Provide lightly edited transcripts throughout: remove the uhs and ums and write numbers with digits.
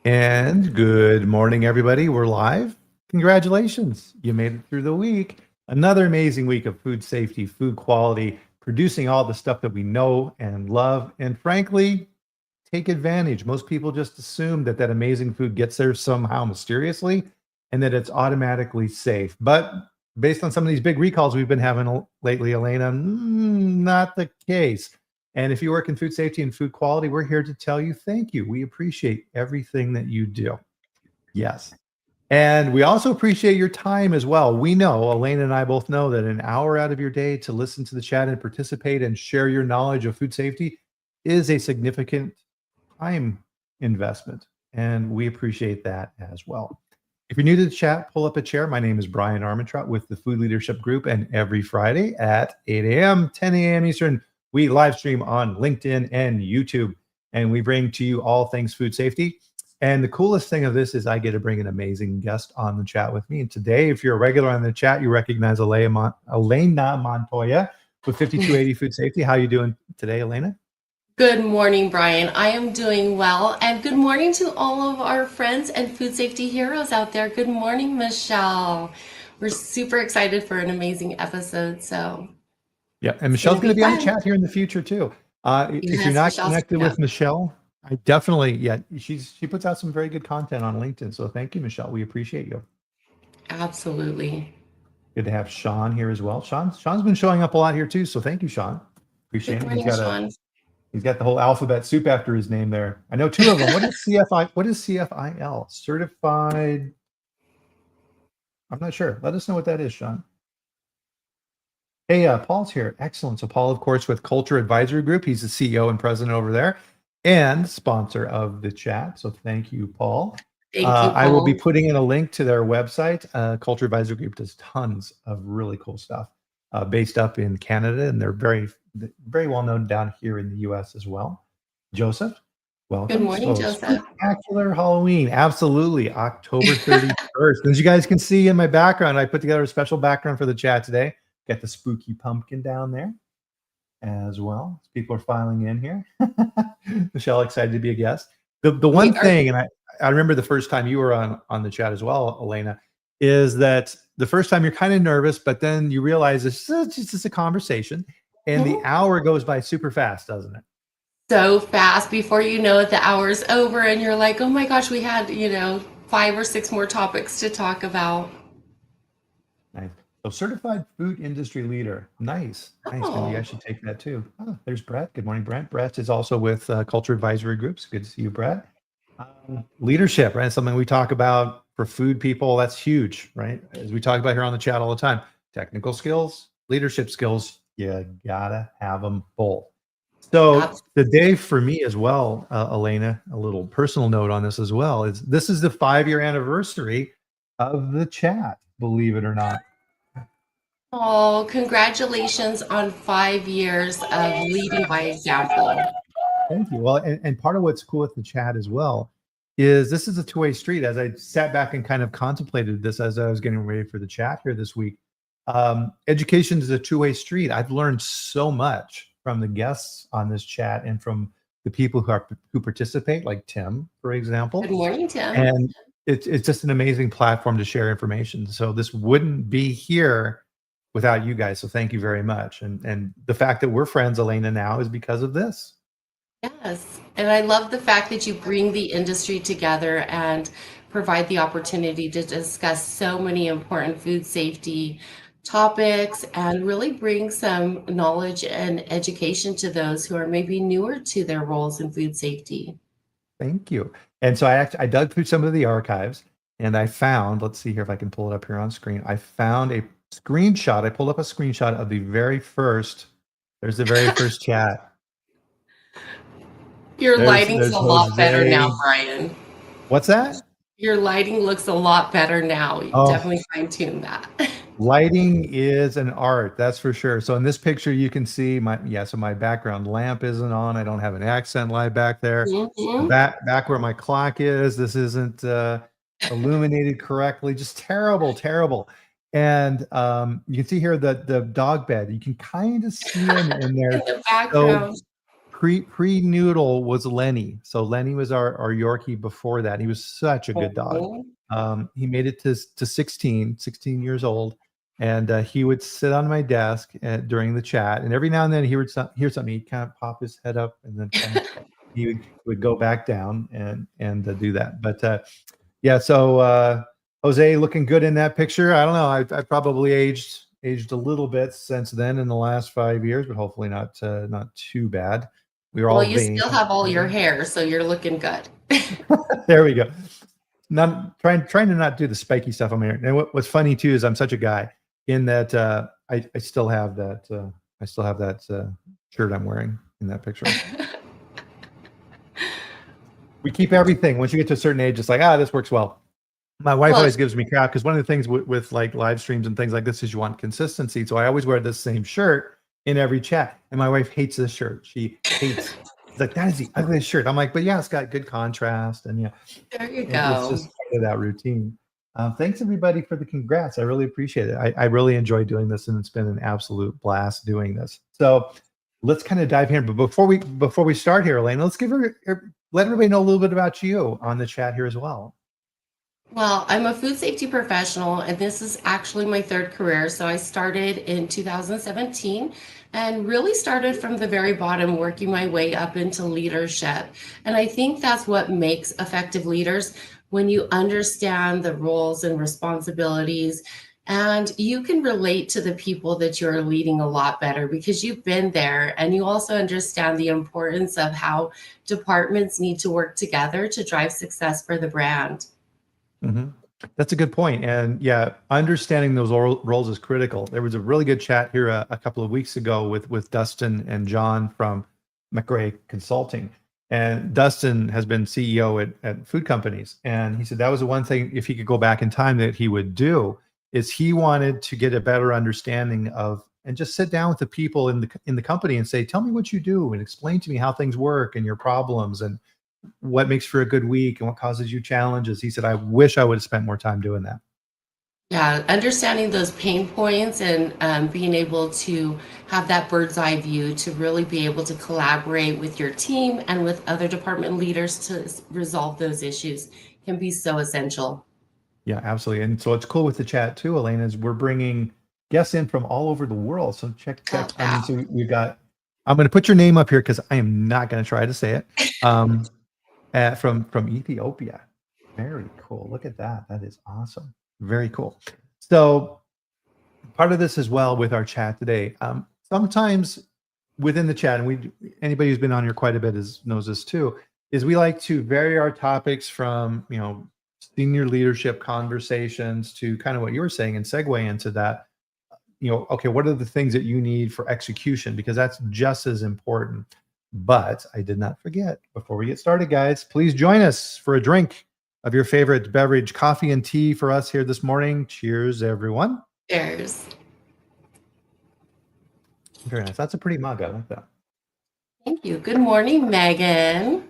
And good morning, everybody. We're live. Congratulations. You made it through the week. Another amazing week of food safety, food quality, producing all the stuff that we know and love, and frankly, take advantage. Most people just assume that that amazing food gets there somehow mysteriously and that it's automatically safe. But based on some of these big recalls we've been having lately, Elena, not the case. And if you work in food safety and food quality, we're here to tell you thank you. We appreciate everything that you do. Yes. And we also appreciate your time as well. We know, Elena and I both know that an hour out of your day to listen to the chat and participate and share your knowledge of food safety is a significant time investment. And we appreciate that as well. If you're new to the chat, pull up a chair. My name is Bryan Armentrout with the Food Leadership Group. And every Friday at 8 a.m., 10 a.m. Eastern, we live stream on LinkedIn and YouTube. And we bring to you all things food safety. And the coolest thing of this is I get to bring an amazing guest on the chat with me. And today, if you're a regular on the chat, you recognize Elena Montoya with 5280 Food Safety. How are you doing today, Elena? Good morning, Bryan. I am doing well. And good morning to all of our friends and food safety heroes out there. Good morning, Michelle. We're super excited for an amazing episode. So Yeah, and it's going Michelle's to going to be be on the fun. chat here in the future too. If you're Yes, not Michelle's connected coming with up. Michelle, I definitely, yeah, she puts out some very good content on LinkedIn. So thank you, Michelle. We appreciate you. Absolutely. Good to have Sean here as well. Sean's been showing up a lot here too. So thank you, Sean. Good Appreciate it. morning, Sean. He's got the whole alphabet soup after his name there. I know two of them. What is CFI? What is CFIL? Certified. I'm not sure. Let us know what that is, Sean. Hey, Paul's here. Excellent. So Paul, of course, with Culture Advisory Group, he's the CEO and president over there and sponsor of the chat. So thank you, Paul. Thank you, I will be Paul. putting in a link to their website. Culture Advisory Group does tons of really cool stuff based up in Canada, and they're very, very well known down here in the US as well. Joseph, Good welcome. morning, So Joseph. spectacular Halloween. Absolutely. October 31st. As you guys can see in my background, I put together a special background for the chat today. Got the spooky pumpkin down there as well. People are filing in here. Michelle, excited to be a guest. The We one are. thing, and I remember the first time you were on the chat as well, Elena, is that the first time you're kind of nervous, but then you realize it's just a conversation, and the hour goes by super fast, doesn't it? So fast. Before you know it, the hour's over, and you're like, oh my gosh, we had, 5 or 6 more topics to talk about. Nice. So certified food industry leader. Nice. Nice. Maybe I Oh. should take that too. Oh, there's Brett. Good morning, Brett. Brett is also with Culture Advisory Groups. Good to see you, Brett. Leadership, right? Something we talk about for food people. That's huge, right? As we talk about here on the chat all the time. Technical skills, leadership skills, you gotta have them both. So the day for me as well, Elena, a little personal note on this as well, is this is the 5-year anniversary of the chat, believe it or not. Oh, congratulations on 5 years of leading by example. Thank you. Well, and part of what's cool with the chat as well is this is a two-way street. As I sat back and kind of contemplated this as I was getting ready for the chat here this week, education is a two-way street. I've learned so much from the guests on this chat and from the people who participate, like Tim, for example. Good morning, Tim. And it's just an amazing platform to share information. So this wouldn't be here without you guys. So thank you very much. And the fact that we're friends, Elena, now is because of this. Yes, and I love the fact that you bring the industry together and provide the opportunity to discuss so many important food safety topics and really bring some knowledge and education to those who are maybe newer to their roles in food safety. Thank you. And so I dug through some of the archives and I found, let's see here if I can pull it up here on screen. I found a screenshot. I pulled up a screenshot of the very first, there's the very first chat. Your lighting's There's a lot better now, Jose. Bryan. What's that? Your lighting looks a lot better now. You Oh, definitely fine-tuned that. lighting is an art, that's for sure. So in this picture, you can see so my background lamp isn't on. I don't have an accent light back there. Mhm. Back where my clock is, this isn't illuminated correctly. Just terrible, terrible. And you can see here that the dog bed, you can kind of see him in In there. the So background. pre-noodle was Lenny. So Lenny was our Yorkie before that. He was such a good dog. He made it to 16 years old. And he would sit on my desk during the chat. And every now and then he would hear something. He'd kind of pop his head up and then he would go back down and do that. But yeah, so Jose looking good in that picture. I don't know. I probably aged a little bit since then in the last 5 years, but hopefully not too bad. We were all you vain. still have all your hair, so you're looking good. There we go. Not trying to not do the spiky stuff on my hair. And what's funny too is I'm such a guy in that I still have that shirt I'm wearing in that picture. We keep everything. Once you get to a certain age, it's like, this works well. My wife always gives me crap because one of the things with like live streams and things like this is you want consistency. So I always wear the same shirt in every chat. And my wife hates this shirt. She hates. It's like, that is the ugliest shirt. I'm like, but yeah, it's got good contrast, and yeah, there you go. It's just part of that routine. Thanks everybody for the congrats. I really appreciate it. I really enjoy doing this, and it's been an absolute blast doing this. So let's kind of dive in. But before we start here, Elena, let's let everybody know a little bit about you on the chat here as well. Well, I'm a food safety professional, and this is actually my third career. So I started in 2017 and really started from the very bottom, working my way up into leadership. And I think that's what makes effective leaders, when you understand the roles and responsibilities, and you can relate to the people that you're leading a lot better because you've been there, and you also understand the importance of how departments need to work together to drive success for the brand. Mm-hmm. That's a good point. And yeah, understanding those roles is critical. There was a really good chat here a couple of weeks ago with Dustin and John from McRae Consulting. And Dustin has been CEO at food companies. And he said that was the one thing, if he could go back in time, that he would do, is he wanted to get a better understanding of, and just sit down with the people in the company and say, tell me what you do and explain to me how things work and your problems and what makes for a good week and what causes you challenges. He said, I wish I would have spent more time doing that. Yeah, understanding those pain points and being able to have that bird's eye view to really be able to collaborate with your team and with other department leaders to resolve those issues can be so essential. Yeah, absolutely. And so it's cool with the chat too, Elena, is we're bringing guests in from all over the world. So check. I mean, so we've got, I'm going to put your name up here because I am not going to try to say it. From Ethiopia. Very cool. Look at that. That is awesome. Very cool. So part of this as well with our chat today, sometimes within the chat, and anybody who's been on here quite a bit knows this too, is we like to vary our topics from, senior leadership conversations to kind of what you were saying and segue into that, okay, what are the things that you need for execution? Because that's just as important. But I did not forget, before we get started, guys, please join us for a drink of your favorite beverage, coffee and tea for us here this morning. Cheers, everyone. Cheers. Very nice. That's a pretty mug. I like that. Thank you. Good morning, Megan.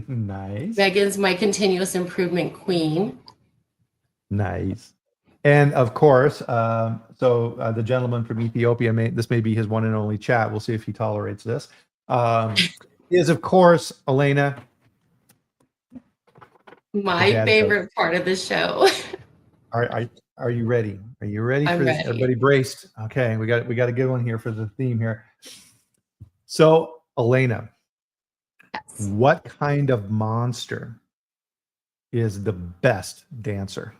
Nice. Megan's my continuous improvement queen. Nice. And of course, the gentleman from Ethiopia, this may be his one and only chat. We'll see if he tolerates this. Is of course Elena. My favorite part of the show. Are you ready? Are you ready for this? Ready. Everybody braced. Okay, we got a good one here for the theme here. So Elena, yes. What kind of monster is the best dancer?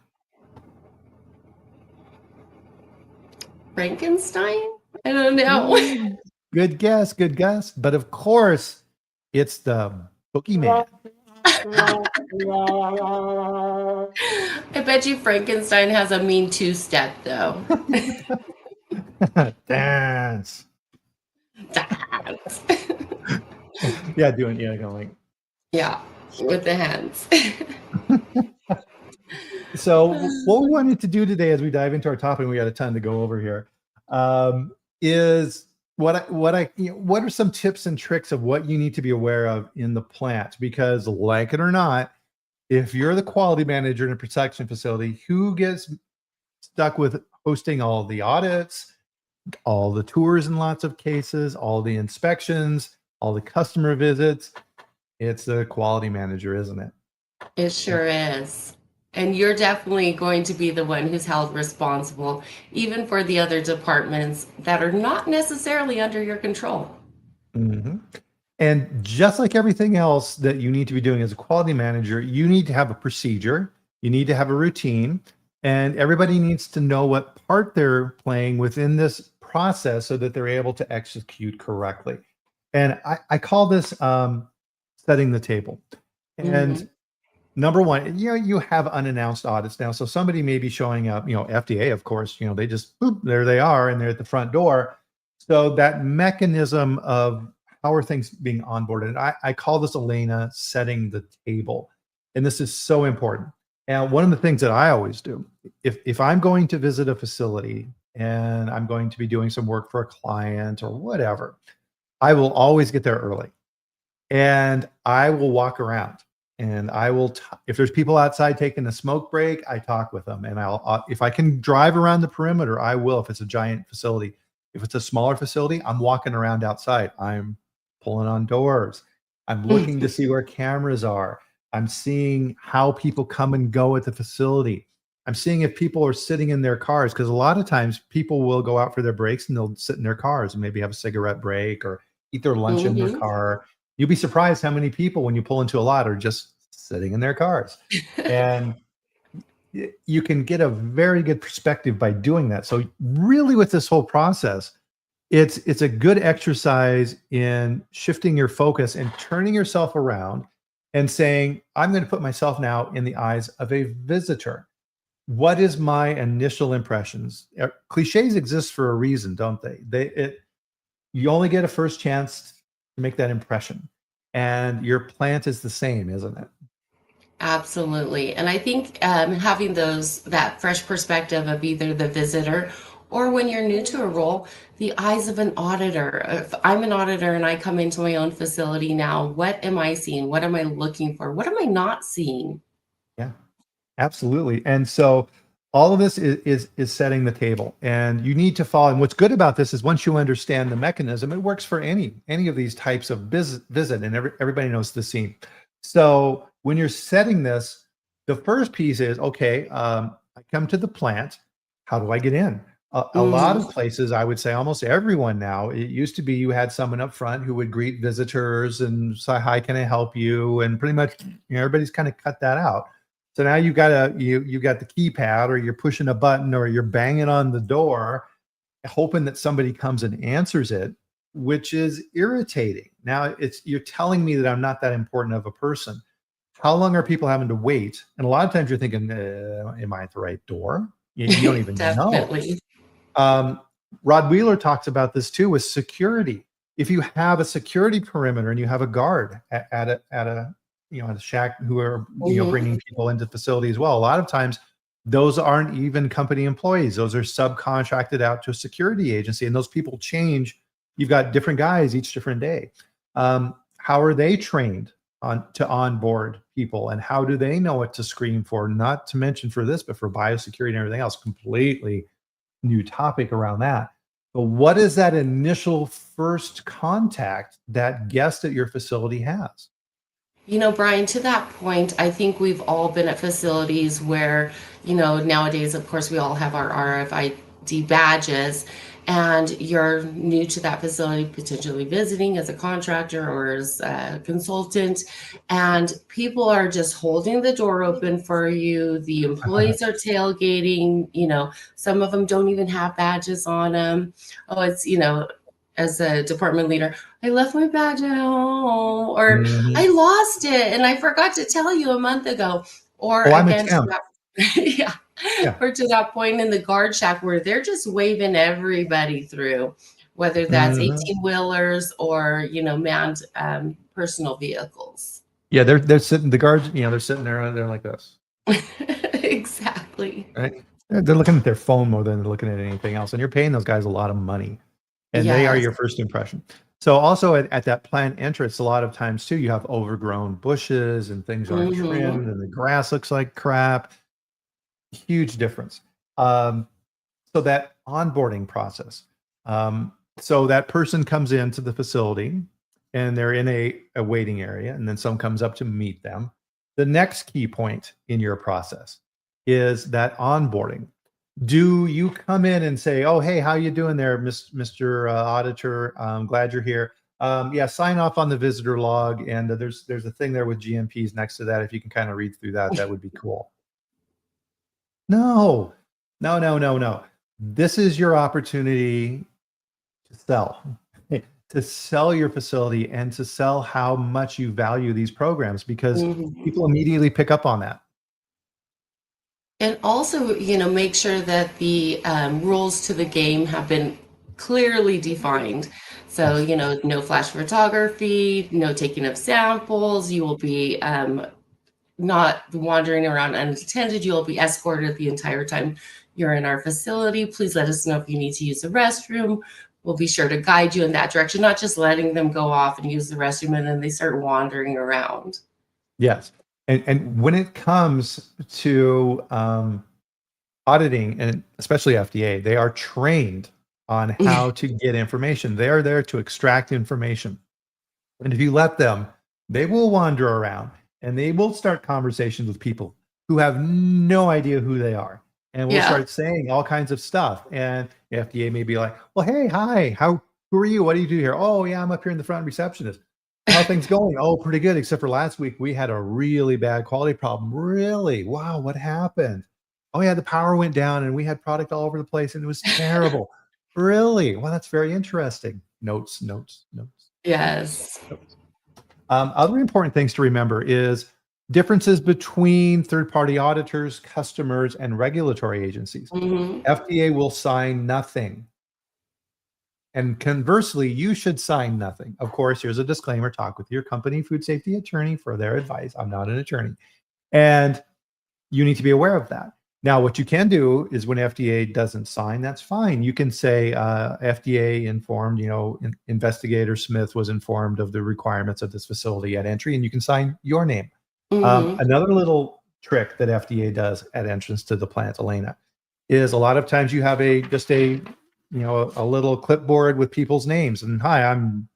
Frankenstein? I don't know. Good guess. But of course, it's the boogeyman. I bet you Frankenstein has a mean two-step, though. Dance. Yeah, Yeah, with the hands. So what we wanted to do today as we dive into our topic, we got a ton to go over here, is what are some tips and tricks of what you need to be aware of in the plant? Because like it or not, if you're the quality manager in a production facility, who gets stuck with hosting all the audits, all the tours in lots of cases, all the inspections, all the customer visits. It's a quality manager, isn't it? It sure is. And you're definitely going to be the one who's held responsible, even for the other departments that are not necessarily under your control. Mhm. And just like everything else that you need to be doing as a quality manager, you need to have a procedure, you need to have a routine, and everybody needs to know what part they're playing within this process so that they're able to execute correctly. And I call this setting the table. Mhm. And number one, you have unannounced audits now. So somebody may be showing up, FDA, of course, they just boop, there they are, and they're at the front door. So that mechanism of how are things being onboarded, I call this, Elena, setting the table. And this is so important. And one of the things that I always do, if I'm going to visit a facility and I'm going to be doing some work for a client or whatever, I will always get there early and I will walk around and I will, if there's people outside taking a smoke break, I talk with them and if I can drive around the perimeter, I will, if it's a giant facility. If it's a smaller facility, I'm walking around outside. I'm pulling on doors. I'm looking to see where cameras are. I'm seeing how people come and go at the facility. I'm seeing if people are sitting in their cars, because a lot of times people will go out for their breaks and they'll sit in their cars and maybe have a cigarette break or eat their lunch in their Mhm. car. You'll be surprised how many people, when you pull into a lot, are just sitting in their cars. And you can get a very good perspective by doing that. So really with this whole process, it's a good exercise in shifting your focus and turning yourself around and saying, I'm going to put myself now in the eyes of a visitor. What is my initial impressions? Cliches exist for a reason, don't they? You only get a first chance to make that impression. And your plant is the same, isn't it? Absolutely. And I think having that fresh perspective of either the visitor or when you're new to a role, the eyes of an auditor. If I'm an auditor and I come into my own facility now, what am I seeing? What am I looking for? What am I not seeing? Yeah. Absolutely. And so all of this is setting the table. And you need to follow. And what's good about this is once you understand the mechanism, it works for any of these types of visit, and everybody knows the scene. So when you're setting this, the first piece is, okay, I come to the plant. How do I get in? A lot Mhm. of places, I would say almost everyone now, it used to be you had someone up front who would greet visitors and say, hi, can I help you? And pretty much, everybody's kind of cut that out. So now you got the keypad, or you're pushing a button, or you're banging on the door, hoping that somebody comes and answers it, which is irritating. Now you're telling me that I'm not that important of a person. How long are people having to wait? And a lot of times you're thinking, am I at the right door? You don't even know. Definitely. Um, Rod Wheeler talks about this too with security. If you have a security perimeter and you have a guard at a shack who are Mhm. bringing people into the facility as well, a lot of times those aren't even company employees. Those are subcontracted out to a security agency, and those people change. You've got different guys each different day. How are they trained to onboard people, and how do they know what to screen for? Not to mention for this, but for biosecurity and everything else, completely new topic around that. But what is that initial first contact that guest at your facility has? Brian, to that point, I think we've all been at facilities where, nowadays, of course, we all have our RFID badges, and you're new to that facility, potentially visiting as a contractor or as a consultant, and people are just holding the door open for you. The employees are tailgating, some of them don't even have badges on them. Oh, it's, as a department leader, I left my badge at home, or I Mhm. lost it and I forgot to tell you a month ago. Or Oh, I'm a again, to temp. that, yeah, Yeah. or to that point in the guard shack where they're just waving everybody through, whether that's Mhm. 18 wheelers or, manned personal vehicles. Yeah, they're sitting, the guards, they're sitting there, they're like this, Exactly. right? They're looking at their phone more than they're looking at anything else. And you're paying those guys a lot of money, and they are Yes. your first impression. So also at that plant entrance, a lot of times too, you have overgrown bushes and things aren't Hmm. trimmed and the grass looks like crap. Huge difference. Um, so that onboarding process. So that person comes into the facility. and they're in a waiting area, and then someone comes up to meet them. The next key point in your process is that onboarding. Do you come in and say, "Oh, hey, how you doing there, Mr. Auditor? I'm glad you're here. Yeah, sign off on the visitor log, and there's a thing there with GMPs next to that. If you can kind of read through that, that would be cool." No, no, no, no, no. This is your opportunity to sell, to sell your facility and to sell how much you value these programs, because Mhm. people immediately pick up on that. And also, make sure that the rules to the game have been clearly defined. So, Yes. no flash photography, no taking of samples. You will be not wandering around unattended. You'll be escorted the entire time you're in our facility. Please let us know if you need to use the restroom. We'll be sure to guide you in that direction, not just letting them go off and use the restroom and then they start wandering around. Yes. And when it comes to auditing, and especially FDA, they are trained on how to get information. They are there to extract information. And if you let them, they will wander around and they will start conversations with people who have no idea who they are. And we'll Yeah. start saying all kinds of stuff. And the FDA may be like, "Well, hey, hi, who are you? What do you do here?" "Oh, yeah, I'm up here in the front receptionist." "How are things going?" "Oh, pretty good, except for last week we had a really bad quality problem." "Really? Wow, what happened?" "Oh, yeah, the power went down and we had product all over the place and it was terrible." "Really? Well, that's very interesting." Notes, notes, notes, notes, Yes. notes. Other important things to remember is differences between third-party auditors, customers, and regulatory agencies. Hmm. FDA will sign nothing. And conversely, you should sign nothing. Of course, here's a disclaimer: talk with your company food safety attorney for their advice. I'm not an attorney. And you need to be aware of that. Now, what you can do is when FDA doesn't sign, that's fine. You can say FDA informed, investigator Smith was informed of the requirements of this facility at entry, and you can sign your name. Hmm. Another little trick that FDA does at entrance to the plant, Elena, is a lot of times you have a little clipboard with people's names, and, "Hi, I'm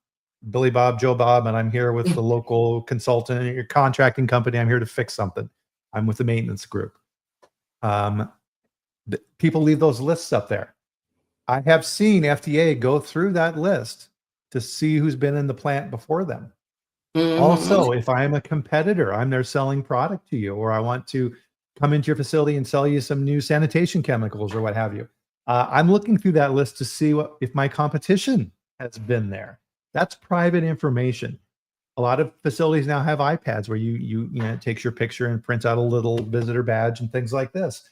Billy Bob, Joe Bob, and I'm here with the local consultant, your contracting company. I'm here to fix something. I'm with the maintenance group." Um, People leave those lists up there. I have seen FDA go through that list to see who's been in the plant before them. Hmm. Also, if I'm a competitor, I'm there selling product to you, or I want to come into your facility and sell you some new sanitation chemicals or what have you. I'm looking through that list to see if my competition has been there. That's private information. A lot of facilities now have iPads where it takes your picture and prints out a little visitor badge and things like this.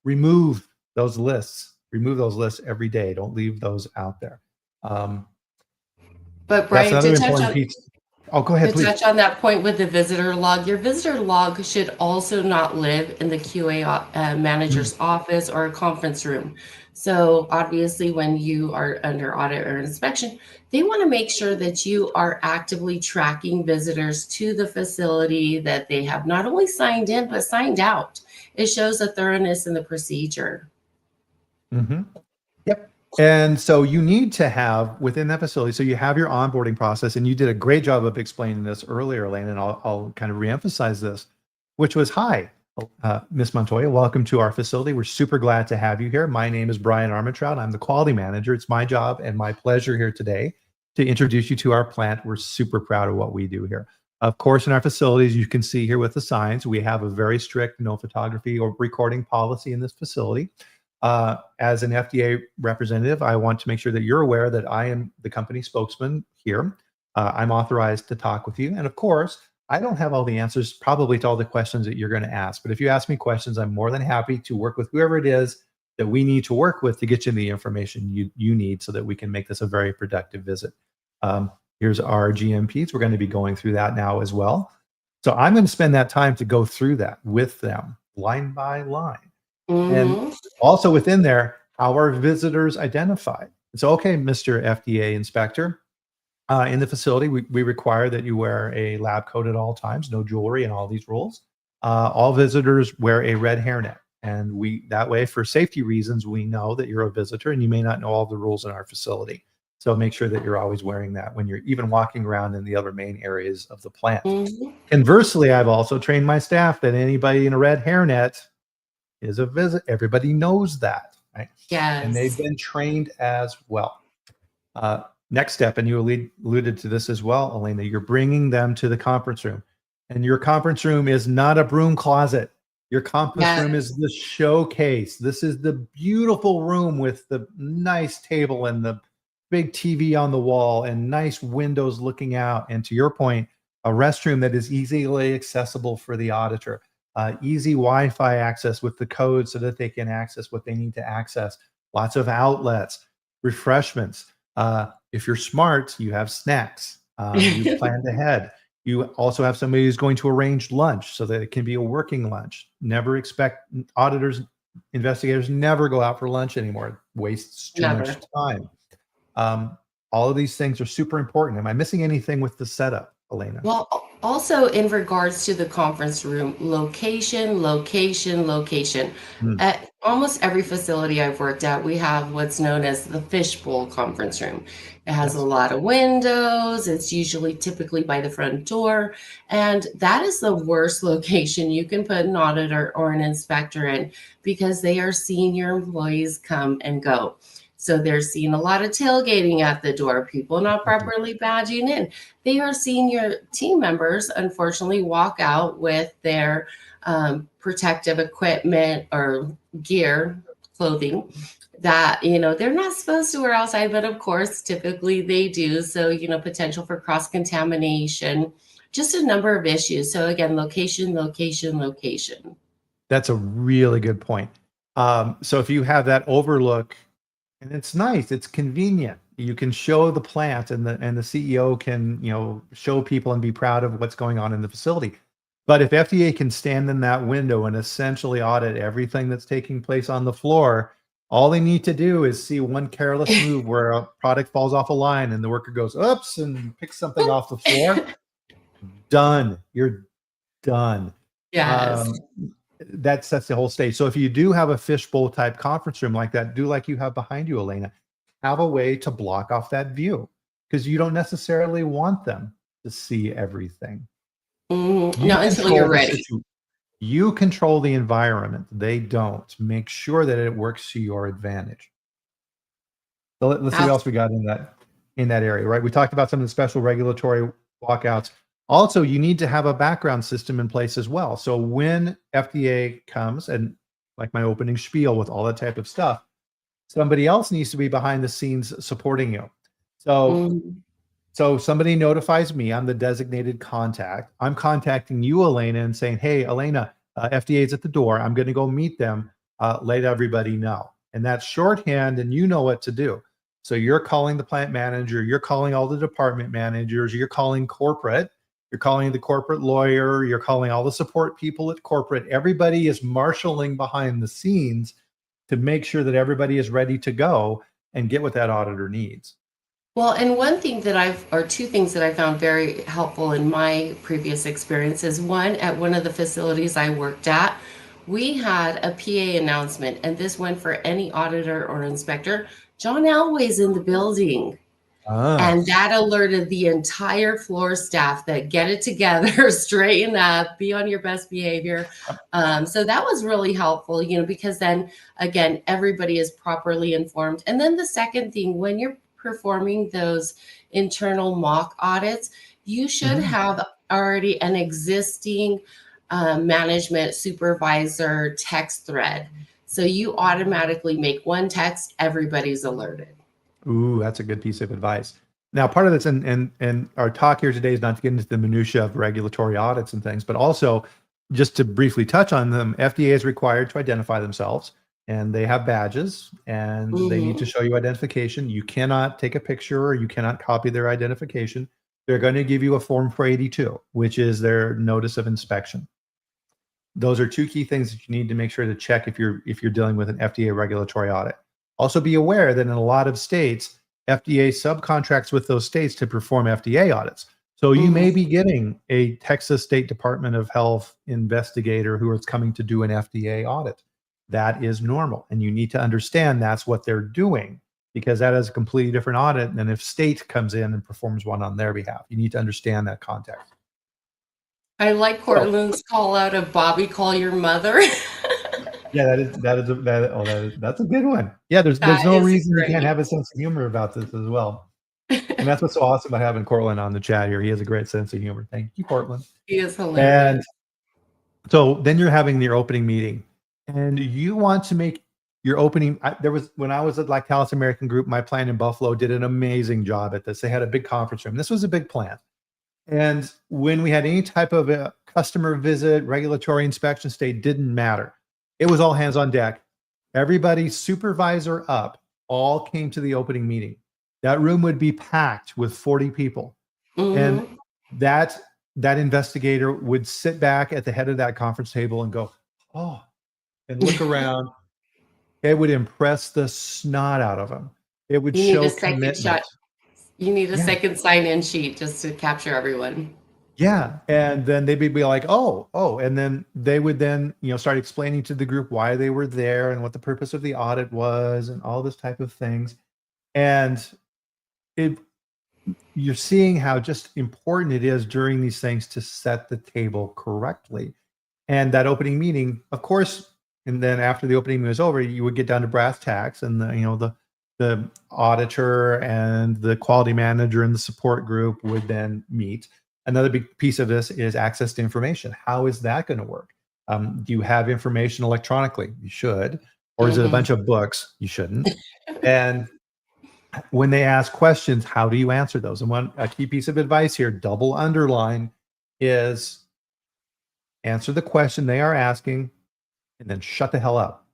Remove those lists. Remove those lists every day. Don't leave those out there. Um, But that's Brian, another important piece. Oh, go ahead, to please. touch on that point with the visitor log, your visitor log should also not live in the QA Mm, manager's office or a conference room. So obviously, when you are under audit or inspection, they want to make sure that you are actively tracking visitors to the facility, that they have not only signed in, but signed out. It shows a thoroughness in the procedure. mhm. Yep. And so you need to have within that facility, so you have your onboarding process, and you did a great job of explaining this earlier, Elaine, and I'll kind of reemphasize this, which was, "Hi, Miss Montoya, welcome to our facility. We're super glad to have you here. My name is Bryan Armentrout. I'm the quality manager. It's my job and my pleasure here today to introduce you to our plant. We're super proud of what we do here. Of course, in our facilities, you can see here with the signs, we have a very strict no photography or recording policy in this facility. As an FDA representative, I want to make sure that you're aware that I am the company spokesman here. I'm authorized to talk with you. And of course, I don't have all the answers probably to all the questions that you're going to ask. But if you ask me questions, I'm more than happy to work with whoever it is that we need to work with to get you the information you need so that we can make this a very productive visit. Here's our GMPs. We're going to be going through that now as well. So I'm going to spend that time to go through that with them line by line. And Hmm. also within there, how are visitors identified? So, okay, Mr. FDA inspector, in the facility, we require that you wear a lab coat at all times, no jewelry, and all these rules. All visitors wear a red hairnet. And that way, for safety reasons, we know that you're a visitor and you may not know all the rules in our facility. So make sure that you're always wearing that when you're even walking around in the other main areas of the plant. Mhm. Conversely, I've also trained my staff that anybody in a red hairnet is a visit. Everybody knows that, right? And they've Yes. been trained as well. Next step, and you alluded to this as well, Elena, you're bringing them to the conference room. And your conference room is not a broom closet. Your conference room Yes. is the showcase. This is the beautiful room with the nice table and the big TV on the wall and nice windows looking out. And to your point, a restroom that is easily accessible for the auditor, easy Wi-Fi access with the code so that they can access what they need to access. Lots of outlets, refreshments. If you're smart, you have snacks. You've planned ahead. You also have somebody who's going to arrange lunch so that it can be a working lunch. Never expect auditors, investigators never go out for lunch anymore. It wastes too much Never. time. All of these things are super important. Am I missing anything with the setup, Elena? Well, also in regards to the conference room, location, location, location. Mm, At almost every facility I've worked at, we have what's known as the fishbowl conference room. It has a yes. lot of windows. It's usually typically by the front door. And that is the worst location you can put an auditor or an inspector in because they are seeing your employees come and go. So they're seeing a lot of tailgating at the door, people not Mhm. properly badging in. They are seeing your team members, unfortunately, walk out with their protective equipment or gear, clothing that they're not supposed to wear outside, but of course, typically they do. So potential for cross contamination, just a number of issues. So again, location, location, location. That's a really good point. So if you have that overlook, and it's nice, it's convenient. You can show the plant, and the CEO can, show people and be proud of what's going on in the facility. But if FDA can stand in that window and essentially audit everything that's taking place on the floor, all they need to do is see one careless move where a product falls off a line and the worker goes, oops, and picks something off the floor. Done. You're done. Yes. Um, that sets the whole stage. So if you do have a fishbowl type conference room like that, do like you have behind you, Elena, have a way to block off that view because you don't necessarily want them to see everything. You Not until you're control the ready. situation. You control the environment. They don't. Make sure that it works to your advantage. So let's see what else we got in that area, right? We talked about some of the special regulatory walkouts. Also, you need to have a background system in place as well. So when FDA comes and like my opening spiel with all that type of stuff, somebody else needs to be behind the scenes supporting you. So Mhm. so somebody notifies me, I'm the designated contact. I'm contacting you, Elena, and saying, hey, Elena, FDA is at the door. I'm going to go meet them. Let everybody know. And that's shorthand, and you know what to do. So you're calling the plant manager, you're calling all the department managers, you're calling corporate, you're calling the corporate lawyer, you're calling all the support people at corporate. Everybody is marshaling behind the scenes to make sure that everybody is ready to go and get what that auditor needs. Well, and or two things that I found very helpful in my previous experience is one, at one of the facilities I worked at, we had a PA announcement, and this went for any auditor or inspector. John Elway's in the building. Ah, And that alerted the entire floor staff that get it together, straighten up, be on your best behavior. So that was really helpful, because then again, everybody is properly informed. And then the second thing, when you're performing those internal mock audits, you should mhm. have already an existing management supervisor text thread. So you automatically make one text, everybody's alerted. Ooh, that's a good piece of advice. Now, part of this and our talk here today is not to get into the minutia of regulatory audits and things, but also just to briefly touch on them, FDA is required to identify themselves and they have badges and they need to Mhm. show you identification. You cannot take a picture or you cannot copy their identification. They're going to give you a Form 482, which is their notice of inspection. Those are two key things that you need to make sure to check if you're dealing with an FDA regulatory audit. Also be aware that in a lot of states, FDA subcontracts with those states to perform FDA audits. So you Mhm. may be getting a Texas State Department of Health investigator who is coming to do an FDA audit. That is normal. And you need to understand that's what they're doing. because that is a completely different audit than if state comes in and performs one on their behalf. You need to understand that context. I like So, Cortland's call out of Bobby, call your mother. yeah, that's a good one. Yeah, there's That no is reason you can't great. have a sense of humor about this as well. And that's what's so awesome about having Cortland on the chat here. He has a great sense of humor. Thank you, Cortland. He is And hilarious. so then you're having your opening meeting, and you want to make your opening. When I was at Lactalis American Group, my plant in Buffalo did an amazing job at this. They had a big conference room. This was a big plant. And when we had any type of a customer visit, regulatory inspection stay, didn't matter. It was all hands on deck. Everybody, supervisor up, all came to the opening meeting. That room would be packed with 40 people. And Mhm. that investigator would sit back at the head of that conference table and go, oh, and look around. It would impress the snot out of them. It would You need a show second commitment. shot. You need a Yeah. second sign-in sheet just to capture everyone. Yeah. And then they'd be like, oh. And then they would then, start explaining to the group why they were there and what the purpose of the audit was and all this type of things. And you're seeing how just important it is during these things to set the table correctly. And that opening meeting, of course, and then after the opening meeting was over, you would get down to brass tacks, and the auditor and the quality manager and the support group would then meet. Another big piece of this is access to information. How is that going to work? Do you have information electronically? You should. Or is it a Mhm. bunch of books? You shouldn't. And when they ask questions, how do you answer those? And a key piece of advice here, double underline, is answer the question they are asking and then shut the hell up.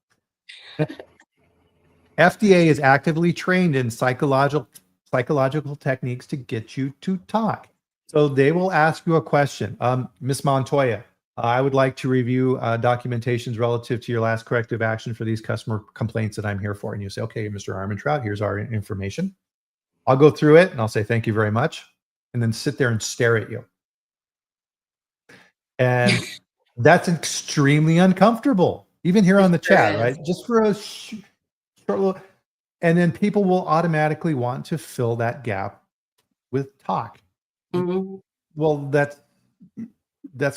FDA is actively trained in psychological techniques to get you to talk. So they will ask you a question. Ms. Montoya, I would like to review documentations relative to your last corrective action for these customer complaints that I'm here for. And you say, okay, Mr. Armentrout, here's our information. I'll go through it and I'll say, thank you very much. And then sit there and stare at you. And that's extremely uncomfortable, even here on It the sure chat, is. right? Just for a short little, and then people will automatically want to fill that gap with talk. Mhm. Well, that's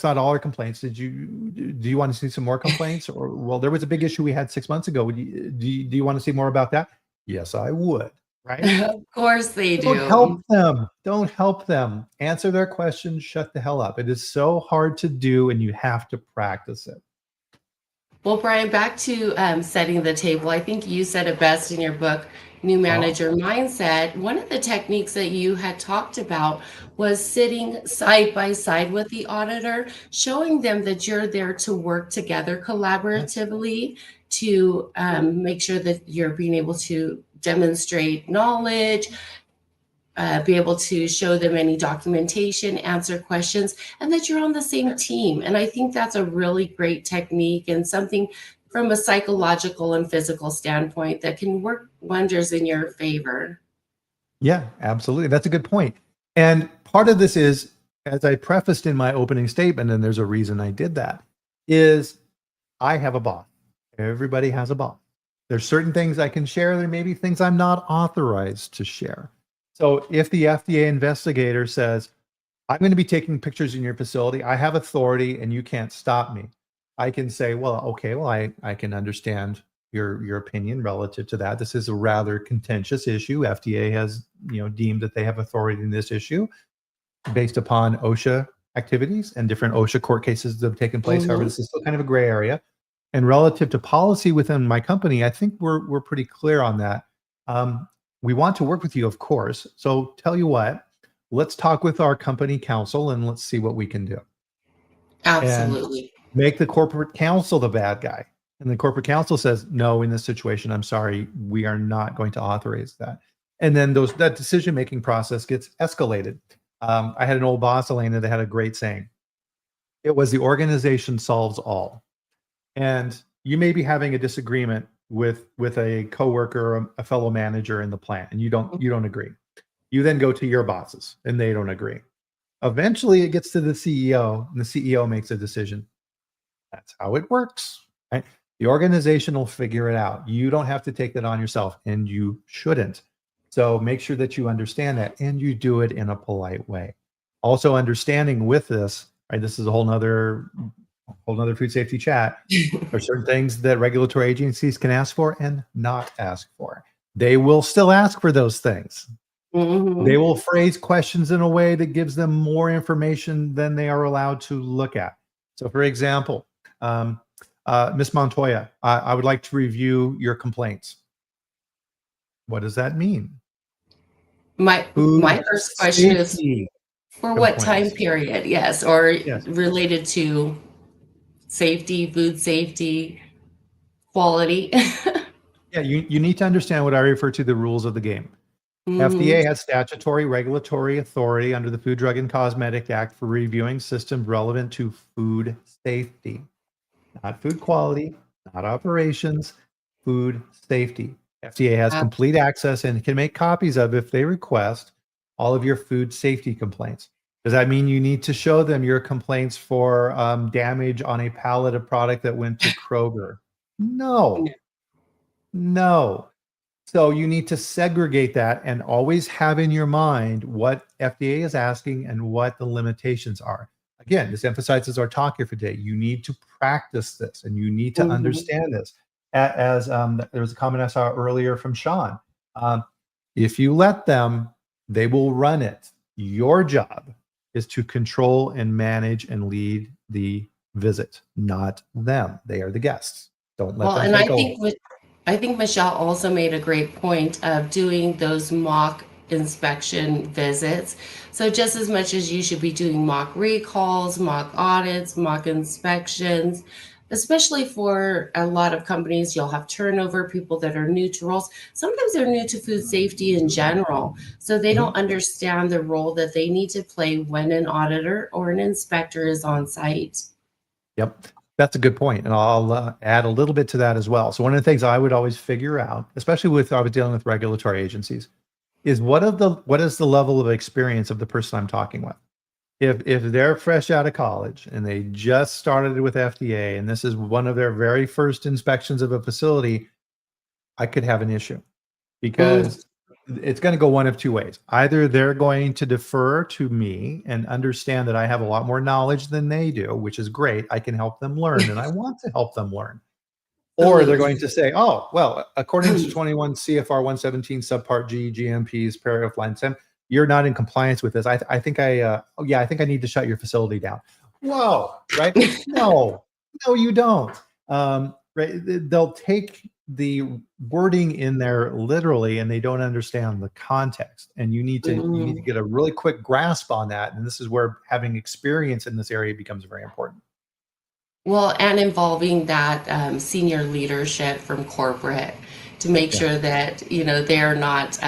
not all our complaints. Do you want to see some more complaints? Or, well, there was a big issue we had 6 months ago. Do you want to see more about that? Yes, I would. Right? Of course they Don't help do. them. Don't help them. Answer their questions. Shut the hell up. It is so hard to do, and you have to practice it. Well, Brian, back to setting the table. I think you said it best in your book, New Oh, Manager Mindset. One of the techniques that you had talked about was sitting side by side with the auditor, showing them that you're there to work together yes. collaboratively to make sure that you're being able to demonstrate knowledge, be able to show them any documentation, answer questions, and that you're on the same team. And I think that's a really great technique and something from a psychological and physical standpoint that can work wonders in your favor. Yeah, absolutely. That's a good point. And part of this is, as I prefaced in my opening statement, and there's a reason I did that, is I have a boss. Everybody has a boss. There's certain things I can share. There may be things I'm not authorized to share. So if the FDA investigator says, I'm going to be taking pictures in your facility, I have authority and you can't stop me, I can say, well, okay, well, I can understand your opinion relative to that. This is a rather contentious issue. FDA has, deemed that they have authority in this issue based upon OSHA activities and different OSHA court cases that have taken place. However, Mhm. this is still kind of a gray area. And relative to policy within my company, I think we're pretty clear on that. Um, we want to work with you, of course. So tell you what, let's talk with our company counsel and let's see what we can do. And Absolutely. make the corporate counsel the bad guy. And the corporate counsel says, no, in this situation, I'm sorry, we are not going to authorize that. And then that decision-making process gets escalated. I had an old boss, Elena, that had a great saying. It was the organization solves all. And you may be having a disagreement with a coworker or a fellow manager in the plant, and you don't agree. You then go to your bosses, and they don't agree. Eventually, it gets to the CEO, and the CEO makes a decision. That's how it works, right? The organization will figure it out. You don't have to take that on yourself, and you shouldn't. So make sure that you understand that and you do it in a polite way. Also understanding with this, right? This is a whole nother food safety chat. There are certain things that regulatory agencies can ask for and not ask for. They will still ask for those things. They will phrase questions in a way that gives them more information than they are allowed to look at. So, for example, Ms. Montoya, I would like to review your complaints. What does that mean? My Food first question is, safety for what time complaints. period? Yes, or Yes. related to safety, food safety, quality. Yeah, you need to understand what I refer to the rules of the game. FDA has statutory regulatory authority under the Food, Drug, and Cosmetic Act for reviewing systems relevant to food safety, not food quality, not operations, food safety. FDA has complete access and can make copies of, if they request, all of your food safety complaints. Does that mean you need to show them your complaints for damage on a pallet of product that went to Kroger? No, no. So you need to segregate that and always have in your mind what FDA is asking and what the limitations are. Again, this emphasizes our talk here for today. You need to practice this and you need to understand this. As there was a comment I saw earlier from Sean. If you let them, they will run it. Your job is to control and manage and lead the visit, not them. They are the guests. Don't let Well, them and take over. I think Michelle also made a great point of doing those mock inspection visits. So just as much as you should be doing mock recalls, mock audits, mock inspections, especially for a lot of companies, you'll have turnover, people that are new to roles. Sometimes they're new to food safety in general, so they don't understand the role that they need to play when an auditor or an inspector is on site. Yep. That's a good point, and I'll add a little bit to that as well. So one of the things I would always figure out, especially with I was dealing with regulatory agencies, is what is the level of experience of the person I'm talking with. If they're fresh out of college and they just started with FDA and this is one of their very first inspections of a facility, I could have an issue because it's going to go one of two ways. Either they're going to defer to me and understand that I have a lot more knowledge than they do, which is great. I can help them learn and I want to help them learn. Or they're going to say, oh, well, according to 21 CFR 117 subpart G, GMPs, paragraph line 10, you're not in compliance with this. I think I need to shut your facility down. Whoa, right? No, you don't. Right? They'll take the wording in there literally, and they don't understand the context. And you need to get a really quick grasp on that. And this is where having experience in this area becomes very important. Well, and involving that senior leadership from corporate to make sure that, they're not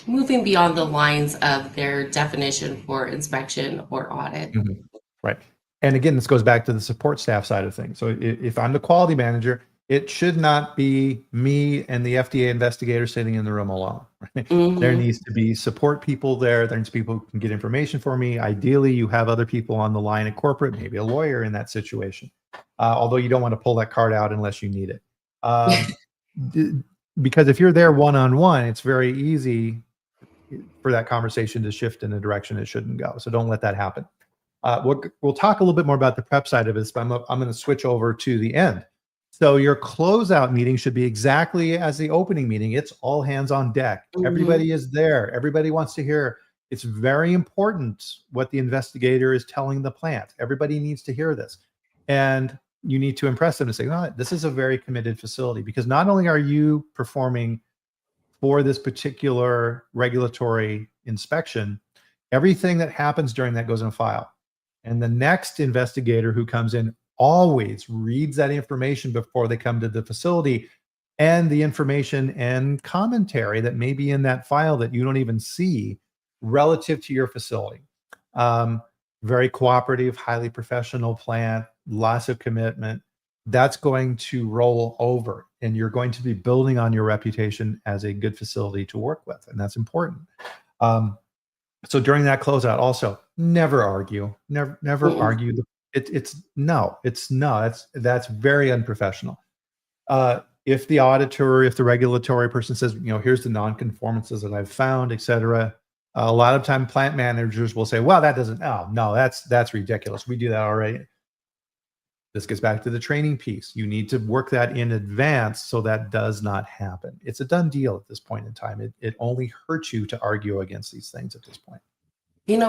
moving beyond the lines of their definition for inspection or audit. Right. And again, this goes back to the support staff side of things. So if I'm the quality manager, it should not be me and the FDA investigator sitting in the room alone. Right? There needs to be support people there. There needs to be people who can get information for me. Ideally, you have other people on the line at corporate, maybe a lawyer in that situation. Although you don't want to pull that card out unless you need it. Because if you're there one-on-one, it's very easy for that conversation to shift in a direction it shouldn't go. So don't let that happen. We'll talk a little bit more about the prep side of this, but I'm going to switch over to the end. So your closeout meeting should be exactly as the opening meeting. It's all hands on deck. Everybody is there. Everybody wants to hear. It's very important what the investigator is telling the plant. Everybody needs to hear this. And you need to impress them to say, oh, this is a very committed facility, because not only are you performing for this particular regulatory inspection, everything that happens during that goes in a file. And the next investigator who comes in always reads that information before they come to the facility, and the information and commentary that may be in that file that you don't even see relative to your facility. Very cooperative, highly professional plant, lots of commitment. That's going to roll over, and you're going to be building on your reputation as a good facility to work with, and that's important. So during that closeout, also never argue. Never argue. That's very unprofessional. If the auditor, if the regulatory person says, here's the non-conformances that I've found, et cetera, a lot of time plant managers will say, well, that doesn't, oh, no, that's ridiculous. We do that already. This gets back to the training piece. You need to work that in advance so that does not happen. It's a done deal at this point in time. It only hurts you to argue against these things at this point.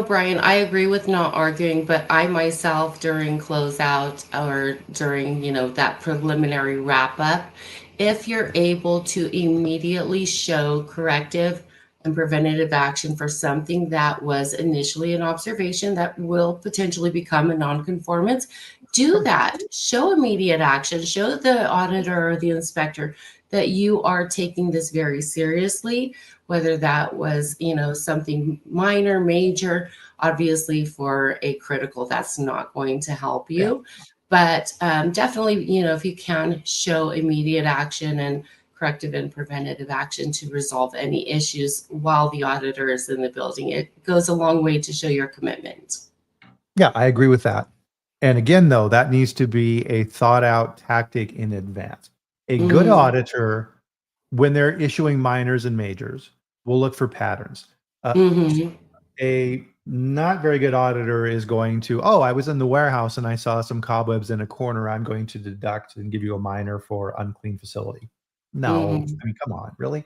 Brian, I agree with not arguing, but I myself during closeout or during, that preliminary wrap up, if you're able to immediately show corrective and preventative action for something that was initially an observation that will potentially become a nonconformance, do that. Show immediate action. Show the auditor or the inspector that you are taking this very seriously, whether that was, something minor, major. Obviously, for a critical, that's not going to help you. Yeah. But definitely, if you can show immediate action and corrective and preventative action to resolve any issues while the auditor is in the building, it goes a long way to show your commitment. Yeah, I agree with that. And again, though, that needs to be a thought out tactic in advance. A good auditor, when they're issuing minors and majors, will look for patterns. Mm-hmm. A not very good auditor is going to, oh, I was in the warehouse and I saw some cobwebs in a corner. I'm going to deduct and give you a minor for unclean facility. No, Mm-hmm. I mean, come on, really?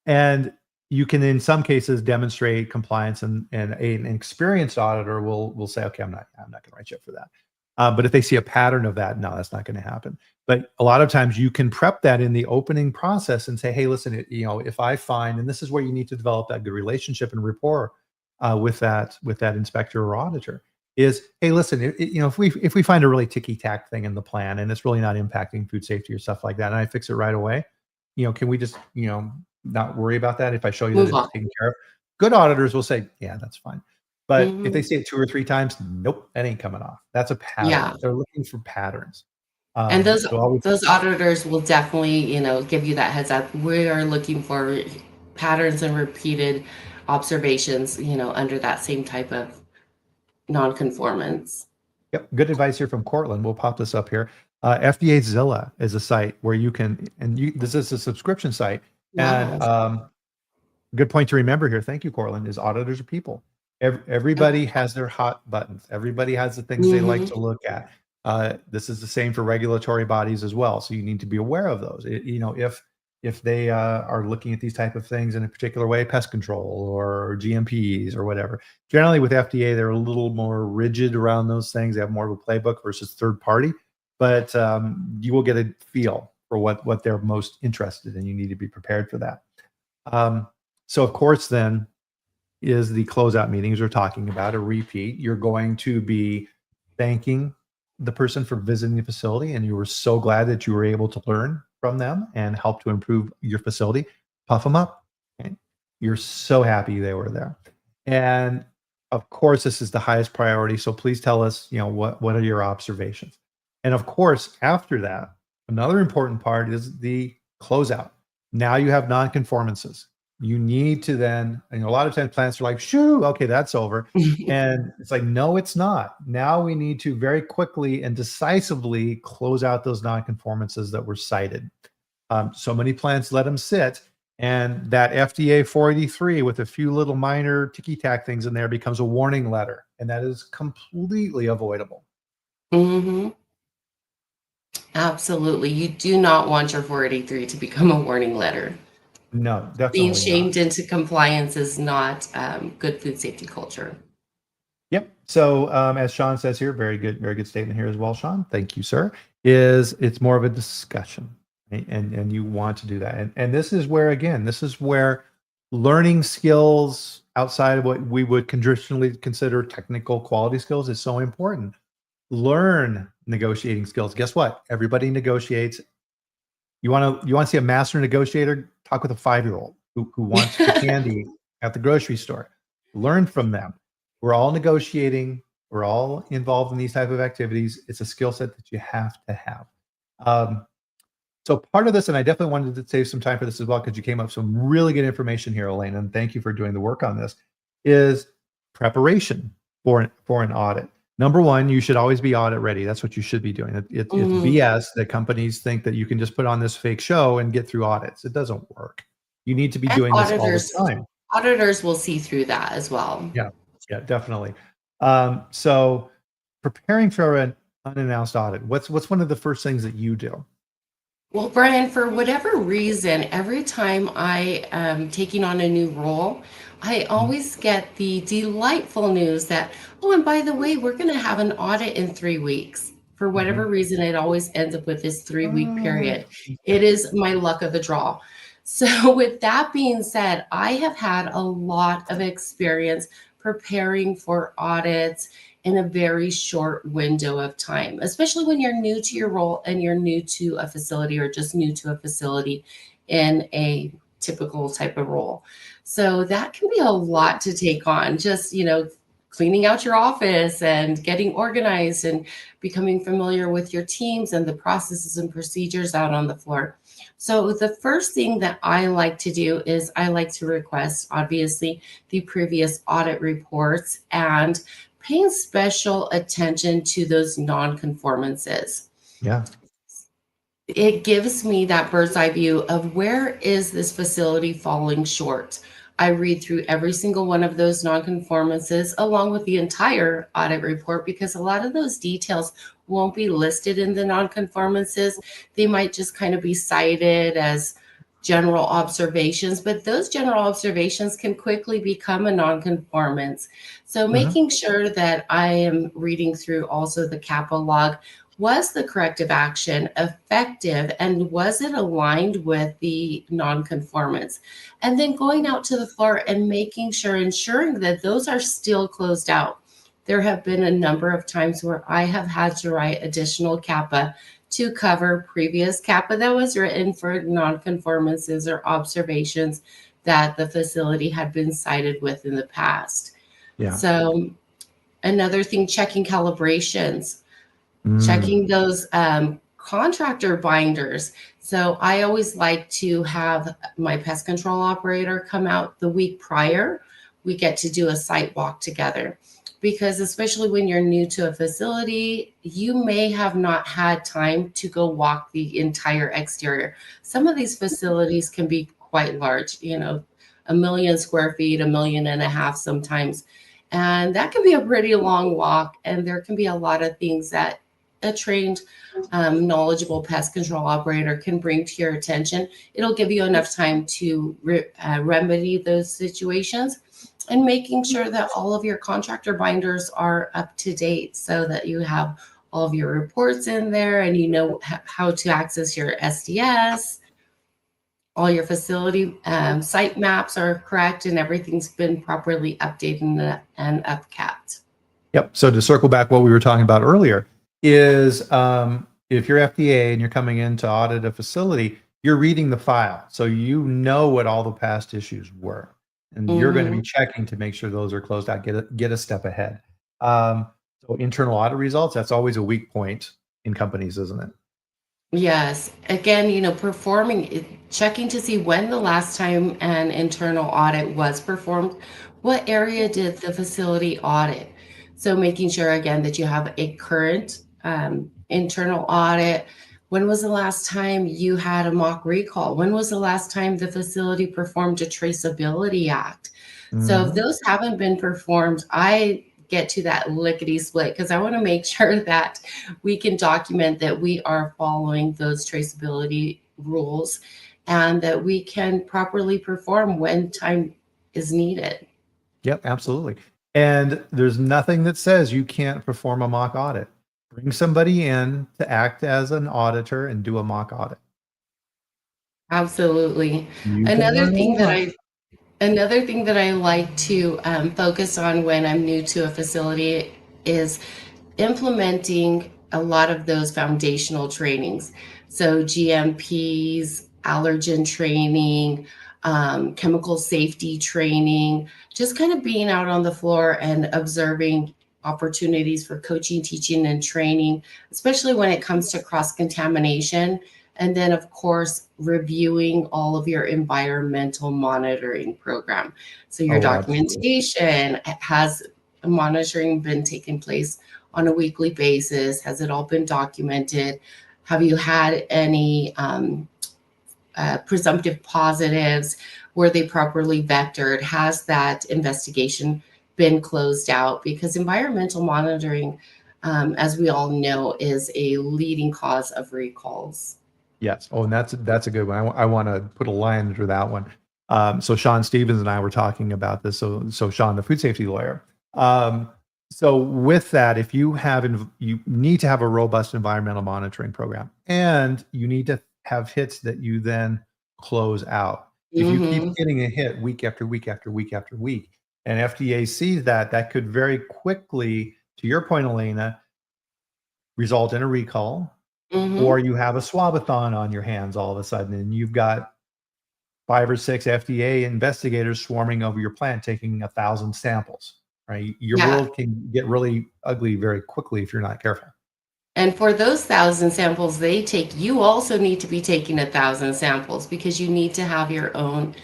And you can, in some cases, demonstrate compliance, and an experienced auditor will say, okay, I'm not going to write you up for that. But if they see a pattern of that, no, that's not going to happen. But a lot of times you can prep that in the opening process and say, hey, listen, if I find, and this is where you need to develop that good relationship and rapport with that inspector or auditor, is, hey, listen, if we find a really ticky tack thing in the plan and it's really not impacting food safety or stuff like that, and I fix it right away, can we just not worry about that if I show you that Move it's on. taken care of? Good auditors will say, yeah, that's fine. But if they Mm-hmm. see it 2 or 3 times, nope, that ain't coming off. That's a pattern. Yeah. They're looking for patterns. And those So always, those auditors will definitely, give you that heads up. We are looking for patterns and repeated observations, under that same type of nonconformance. yep, good advice here from Cortland. We'll pop this up here. FDA Zilla is a site where you can, this is a subscription site. And Wow. good point to remember here. Thank you, Cortland, is auditors are people. Everybody has their hot buttons. Everybody has the things they like Mm-hmm. to look at. This is the same for regulatory bodies as well. So you need to be aware of those. If they are looking at these type of things in a particular way, pest control or GMPs or whatever. Generally with FDA, they're a little more rigid around those things. They have more of a playbook versus third party, but you will get a feel for what they're most interested in. You need to be prepared for that. So of course, then is the closeout meetings we're talking about a repeat. You're going to be thanking the person for visiting the facility, and you were so glad that you were able to learn from them and help to improve your facility. Puff them up. Okay? You're so happy they were there. And of course, this is the highest priority. So please tell us, what are your observations? And of course, after that, another important part is the closeout. Now you have non-conformances. You need to then, a lot of times plants are like, shoo, okay, that's over. And it's like, no, it's not. Now we need to very quickly and decisively close out those non-conformances that were cited. So many plants let them sit, and that FDA 483 with a few little minor ticky-tack things in there becomes a warning letter, and that is completely avoidable. Mm-hmm. Absolutely. You do not want your 483 to become a warning letter. No, Being definitely not. shamed into compliance is not good food safety culture. Yep. So as Sean says here, very good statement here as well, Sean. Thank you, sir. It's more of a discussion, right? And you want to do that. And this is where learning skills outside of what we would traditionally consider technical quality skills is so important. Learn negotiating skills. Guess what? Everybody negotiates. You want to see a master negotiator? Talk with a 5-year-old who wants the candy at the grocery store. Learn from them. We're all negotiating. We're all involved in these type of activities. It's a skill set that you have to have. So part of this, and I definitely wanted to save some time for this as well, because you came up with some really good information here, Elena, and thank you for doing the work on this, is preparation for an audit. Number one, you should always be audit ready. That's what you should be doing. It's Mhm. BS that companies think that you can just put on this fake show and get through audits. It doesn't work. You need to be And doing this all the time. auditors will see through that as well. Yeah, yeah, definitely. So preparing for an unannounced audit, what's one of the first things that you do? Well, Brian, for whatever reason, every time I am taking on a new role, I Mhm. always get the delightful news that, oh, and by the way, we're going to have an audit in 3 weeks. For whatever Mhm. reason, it always ends up with this 3 week Oh, period. okay. It is my luck of the draw. So, with that being said, I have had a lot of experience preparing for audits in a very short window of time, especially when you're new to your role and you're new to a facility or just new to a facility in a typical type of role. So that can be a lot to take on, just, cleaning out your office and getting organized and becoming familiar with your teams and the processes and procedures out on the floor. So the first thing that I like to do is I like to request, obviously, the previous audit reports and paying special attention to those non-conformances. Yeah. It gives me that bird's eye view of where is this facility falling short. I read through every single one of those non-conformances along with the entire audit report because a lot of those details won't be listed in the non-conformances. They might just kind of be cited as general observations, but those general observations can quickly become a non-conformance. So Mhm. making sure that I am reading through also the CAPA log. Was the corrective action effective and was it aligned with the nonconformance? And then going out to the floor and making sure, ensuring that those are still closed out. There have been a number of times where I have had to write additional CAPA to cover previous CAPA that was written for nonconformances or observations that the facility had been cited with in the past. Yeah. So, another thing, checking calibrations, Mm. checking those contractor binders. So I always like to have my pest control operator come out the week prior. We get to do a site walk together because, especially when you're new to a facility, you may have not had time to go walk the entire exterior. Some of these facilities can be quite large, 1 million square feet, 1.5 million sometimes. And that can be a pretty long walk. And there can be a lot of things that a trained, knowledgeable pest control operator can bring to your attention. It'll give you enough time to remedy those situations and making sure that all of your contractor binders are up to date so that you have all of your reports in there and you know how to access your SDS. All your facility site maps are correct and everything's been properly updated and upcapped. Yep. So to circle back what we were talking about earlier is if you're FDA and you're coming in to audit a facility, you're reading the file. So you know what all the past issues were. And you're going to be Mhm. checking to make sure those are closed out, get a step ahead. So internal audit results, that's always a weak point in companies, isn't it? Yes. Again, checking to see when the last time an internal audit was performed, what area did the facility audit? So making sure again that you have a current internal audit. When was the last time you had a mock recall? When was the last time the facility performed a traceability act? So if Mhm. those haven't been performed, I get to that lickety split because I want to make sure that we can document that we are following those traceability rules and that we can properly perform when time is needed. Yep, absolutely. And there's nothing that says you can't perform a mock audit. Bring somebody in to act as an auditor and do a mock audit. Absolutely. You can Another learn a thing that lot. I Another thing that I like to focus on when I'm new to a facility is implementing a lot of those foundational trainings. So GMPs, allergen training, chemical safety training, just kind of being out on the floor and observing opportunities for coaching, teaching, and training, especially when it comes to cross contamination. And then, of course, reviewing all of your environmental monitoring program. So, your Oh, absolutely. documentation has monitoring been taking place on a weekly basis? Has it all been documented? Have you had any presumptive positives? Were they properly vectored? Has that investigation been closed out? Because environmental monitoring, as we all know, is a leading cause of recalls. Yes. Oh, and that's a good one. I want to put a line under that one. So Sean Stevens and I were talking about this. So Sean, the food safety lawyer. So with that, if you you need to have a robust environmental monitoring program, and you need to have hits that you then close out. If you keep getting a hit week after week after week after week, and FDA sees that, that could very quickly, to your point, Elena, result in a recall, or you have a swabathon on your hands all of a sudden, and you've got 5 or 6 FDA investigators swarming over your plant, taking 1,000 samples, right? Your Yeah. world can get really ugly very quickly if you're not careful. And for those 1,000 samples they take, you also need to be taking 1,000 samples because you need to have your own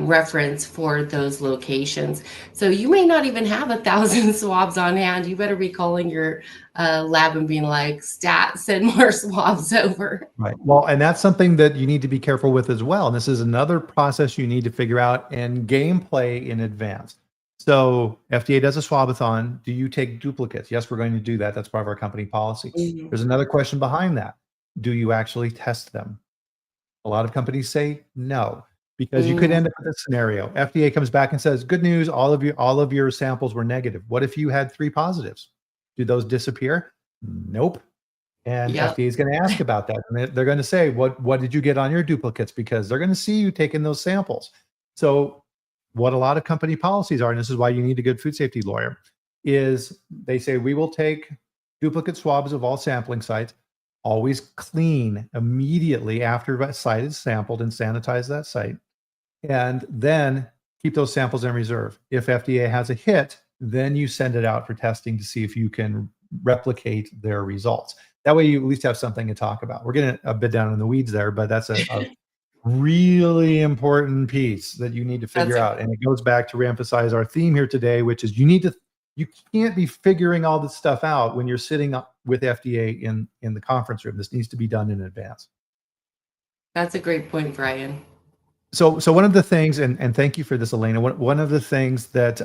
reference for those locations. So you may not even have 1,000 swabs on hand. You better be calling your lab and being like, stat, send more swabs over. Right. Well, and that's something that you need to be careful with as well. And this is another process you need to figure out and gameplay in advance. So FDA does a swabathon. Do you take duplicates? Yes, we're going to do that. That's part of our company policy. There's another question behind that. Do you actually test them? A lot of companies say no, because you could end up with a scenario. FDA comes back and says, good news, all of your samples were negative. What if you had 3 positives? Do those disappear? Nope. And FDA is going to ask about that. And they're going to say, what did you get on your duplicates? Because they're going to see you taking those samples. So what a lot of company policies are, and this is why you need a good food safety lawyer, is they say, we will take duplicate swabs of all sampling sites, always clean immediately after a site is sampled and sanitize that site, and then keep those samples in reserve. If FDA has a hit, then you send it out for testing to see if you can replicate their results. That way you at least have something to talk about. We're getting a bit down in the weeds there, but that's a really important piece that you need to figure out. And it goes back to reemphasize our theme here today, which is you can't be figuring all this stuff out when you're sitting up with FDA in the conference room. This needs to be done in advance. That's a great point, Bryan. So one of the things, and thank you for this, Elena, one of the things that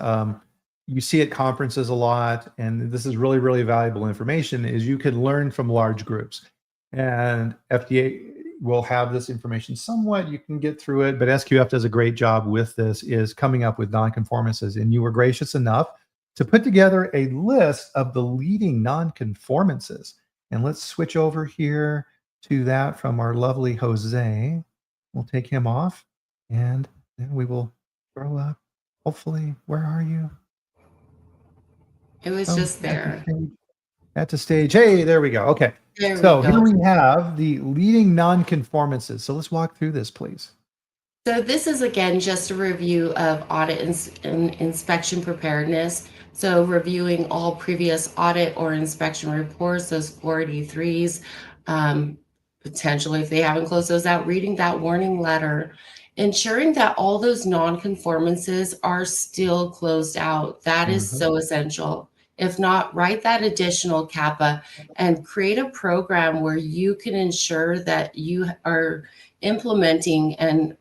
you see at conferences a lot, and this is really, really valuable information, is you can learn from large groups. And FDA will have this information somewhat, you can get through it, but SQF does a great job with this, is coming up with nonconformances. And you were gracious enough to put together a list of the leading nonconformances. And let's switch over here to that from our lovely Jose. We'll take him off, and then we will throw up, hopefully, where are you? It was just there. At the stage. Hey, there we go. Okay. So here we have the leading nonconformances. So let's walk through this, please. So this is, again, just a review of audit and inspection preparedness. So reviewing all previous audit or inspection reports, those 483s, potentially, if they haven't closed those out, reading that warning letter, ensuring that all those nonconformances are still closed out. That is so essential. If not, write that additional CAPA and create a program where you can ensure that you are implementing and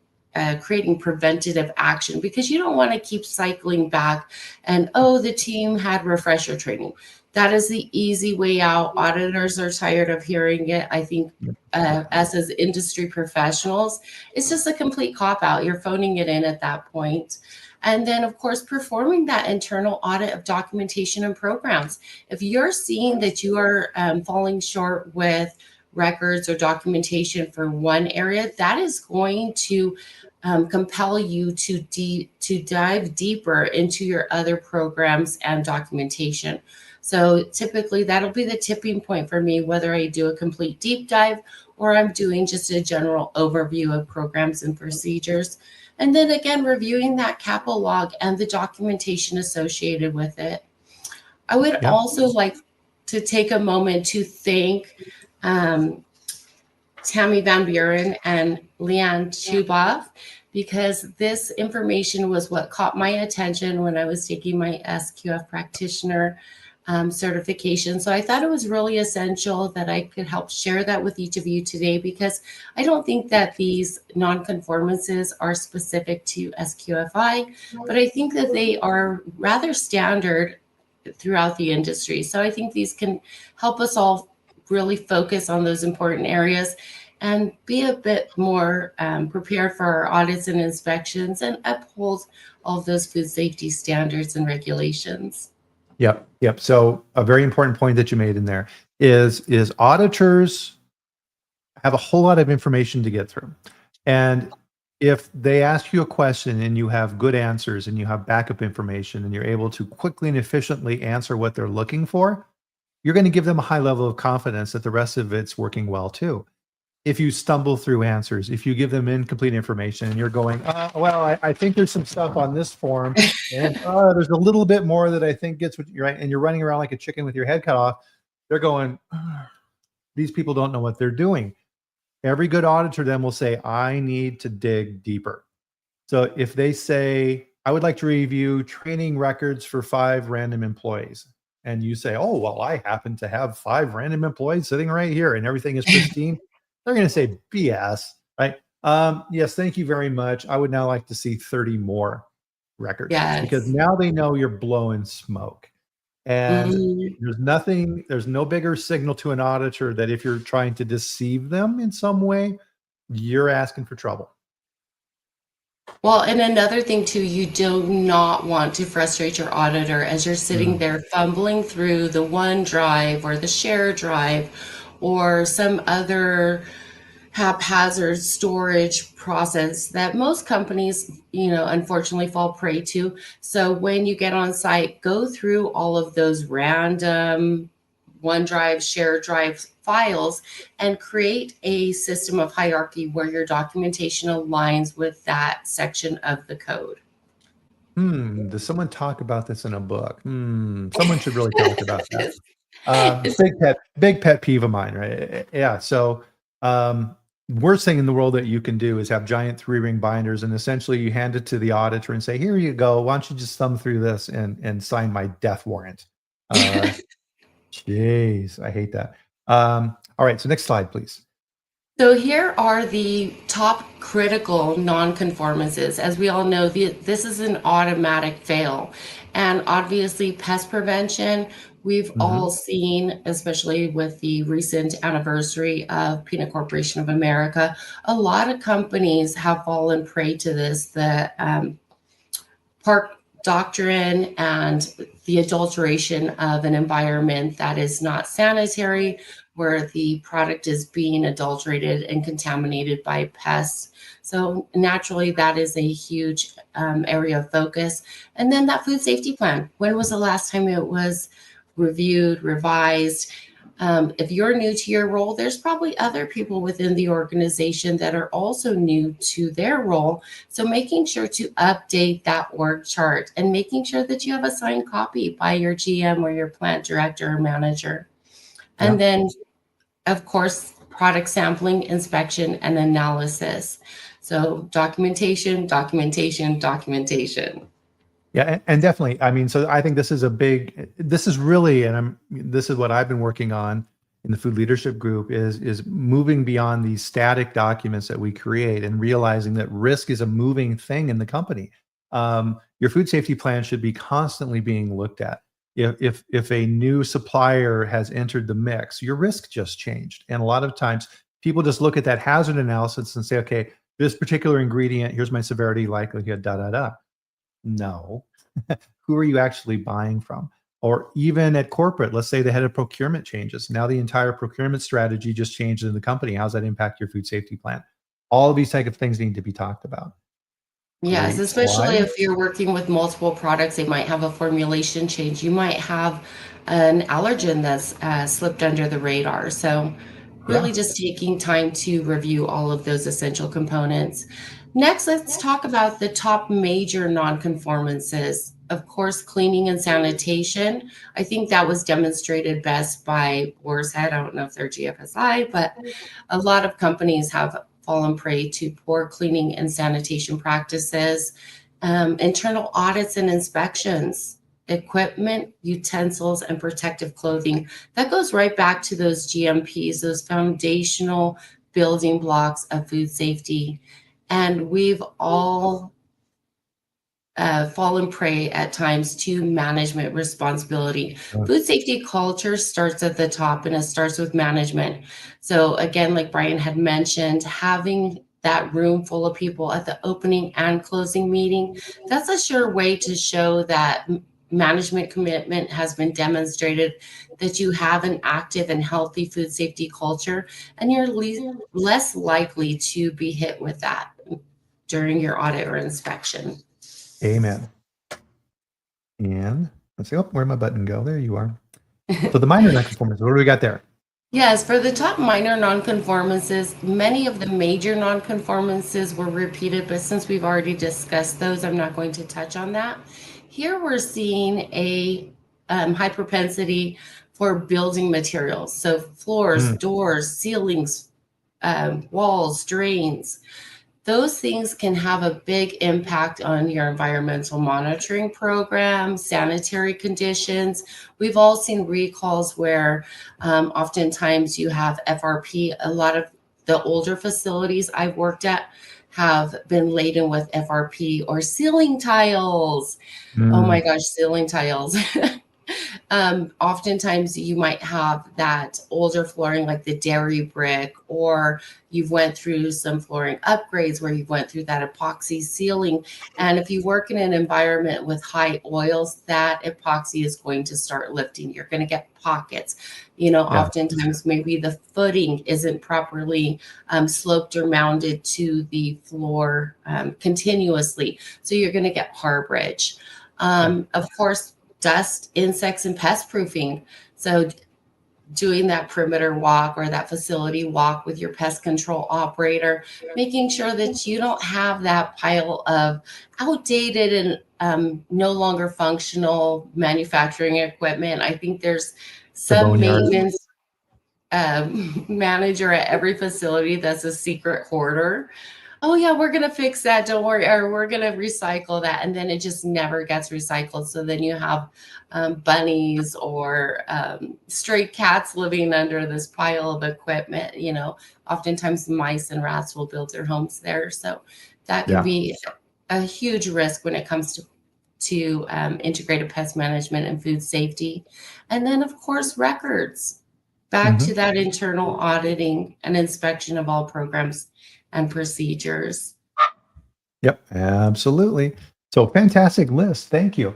creating preventative action, because you don't want to keep cycling back and, oh, the team had refresher training. That is the easy way out. Auditors are tired of hearing it. I think us as industry professionals, it's just a complete cop-out. You're phoning it in at that point. And then, of course, performing that internal audit of documentation and programs. If you're seeing that you are falling short with records or documentation for one area, that is going to compel you to dive deeper into your other programs and documentation. So typically that'll be the tipping point for me, whether I do a complete deep dive or I'm doing just a general overview of programs and procedures. And then again, reviewing that CAPA log and the documentation associated with it. I would also like to take a moment to thank Tammy Van Buren and Leanne Chuboff, because this information was what caught my attention when I was taking my SQF practitioner certification. So I thought it was really essential that I could help share that with each of you today, because I don't think that these nonconformances are specific to SQFI, but I think that they are rather standard throughout the industry. So I think these can help us all really focus on those important areas and be a bit more prepared for our audits and inspections and uphold all of those food safety standards and regulations. Yep, yep. So a very important point that you made in there is auditors have a whole lot of information to get through. And if they ask you a question and you have good answers and you have backup information and you're able to quickly and efficiently answer what they're looking for, you're going to give them a high level of confidence that the rest of it's working well too. If you stumble through answers, if you give them incomplete information and you're going, well, I think there's some stuff on this form, and there's a little bit more that I think gets what you're right, and you're running around like a chicken with your head cut off, they're going, these people don't know what they're doing. Every good auditor then will say, I need to dig deeper. So if they say, I would like to review training records for 5 random employees, and you say, oh, well, I happen to have 5 random employees sitting right here and everything is pristine, they're going to say BS, right? Yes, thank you very much. I would now like to see 30 more records, because Yes. now they know you're blowing smoke. And Mhm. there's no bigger signal to an auditor that if you're trying to deceive them in some way, you're asking for trouble. Well, and another thing too, you do not want to frustrate your auditor as you're sitting Mm. there fumbling through the OneDrive or the Share Drive or some other haphazard storage process that most companies, unfortunately fall prey to. So when you get on site, go through all of those random OneDrive, Share Drive files and create a system of hierarchy where your documentation aligns with that section of the code. Does someone talk about this in a book? Someone should really talk about that. It's, it's Big pet peeve of mine, right? Yeah. So, worst thing in the world that you can do is have giant 3-ring binders, and essentially you hand it to the auditor and say, "Here you go. Why don't you just thumb through this and sign my death warrant?" Uh, Jeez, I hate that. All right. So next slide, please. So here are the top critical nonconformances. As we all know, this is an automatic fail. And obviously, pest prevention, we've all Mhm. seen, especially with the recent anniversary of Peanut Corporation of America, a lot of companies have fallen prey to this. The park doctrine and the adulteration of an environment that is not sanitary, where the product is being adulterated and contaminated by pests. So naturally, that is a huge area of focus. And then that food safety plan. When was the last time it was reviewed, revised? If you're new to your role, there's probably other people within the organization that are also new to their role. So making sure to update that org chart and making sure that you have a signed copy by your GM or your plant director or manager. And Yeah. then, of course, product sampling, inspection, and analysis. So documentation, documentation, documentation. Yeah, and definitely. I mean, so I think this is really, this is what I've been working on in the food leadership group is moving beyond these static documents that we create and realizing that risk is a moving thing in the company. Your food safety plan should be constantly being looked at. If a new supplier has entered the mix, your risk just changed. And a lot of times people just look at that hazard analysis and say, okay, this particular ingredient, here's my severity, likelihood, da da da. No. Who are you actually buying from? Or even at corporate, let's say the head of procurement changes. Now the entire procurement strategy just changed in the company. How's that impact your food safety plan? All of these type of things need to be talked about. Yes, Great especially slide. if you're working with multiple products, they might have a formulation change. You might have an allergen that's slipped under the radar. So, really Yeah. just taking time to review all of those essential components. Next, let's talk about the top major nonconformances. Of course, cleaning and sanitation. I think that was demonstrated best by Boar's Head. I don't know if they're GFSI, but a lot of companies have fallen prey to poor cleaning and sanitation practices, internal audits and inspections. equipment, utensils, and protective clothing. That goes right back to those GMPs, those foundational building blocks of food safety. And we've all fallen prey at times to management responsibility. Food safety culture starts at the top and it starts with management. So, again, like Bryan had mentioned, having that room full of people at the opening and closing meeting, that's a sure way to show that management commitment has been demonstrated, that you have an active and healthy food safety culture, and you're less likely to be hit with that during your audit or inspection. Amen. And let's see, oh, where'd my button go? There you are. So the minor nonconformances, what do we got there? Yes, for the top minor nonconformances, many of the major nonconformances were repeated, but since we've already discussed those, I'm not going to touch on that. Here we're seeing a high propensity for building materials. So floors, doors, ceilings, walls, drains. Those things can have a big impact on your environmental monitoring program, sanitary conditions. We've all seen recalls where oftentimes you have FRP. A lot of the older facilities I've worked at have been laden with FRP or ceiling tiles. Oh my gosh, ceiling tiles. Oftentimes you might have that older flooring like the dairy brick, or you've went through some flooring upgrades where you've went through that epoxy ceiling. And if you work in an environment with high oils, that epoxy is going to start lifting. You're going to get pockets. Oftentimes maybe the footing isn't properly sloped or mounted to the floor continuously. So you're going to get harborage. Of course, dust, insects, and pest proofing. So doing that perimeter walk or that facility walk with your pest control operator, making sure that you don't have that pile of outdated and no longer functional manufacturing equipment. I think there's some maintenance manager at every facility that's a secret hoarder. Oh yeah, we're going to fix that. Don't worry. Or we're going to recycle that. And then it just never gets recycled. So then you have bunnies or stray cats living under this pile of equipment. Oftentimes mice and rats will build their homes there. So that can be a huge risk when it comes to integrated pest management and food safety. And then, of course, records. Back to that internal auditing and inspection of all programs and procedures. Yep, absolutely. So fantastic list. Thank you.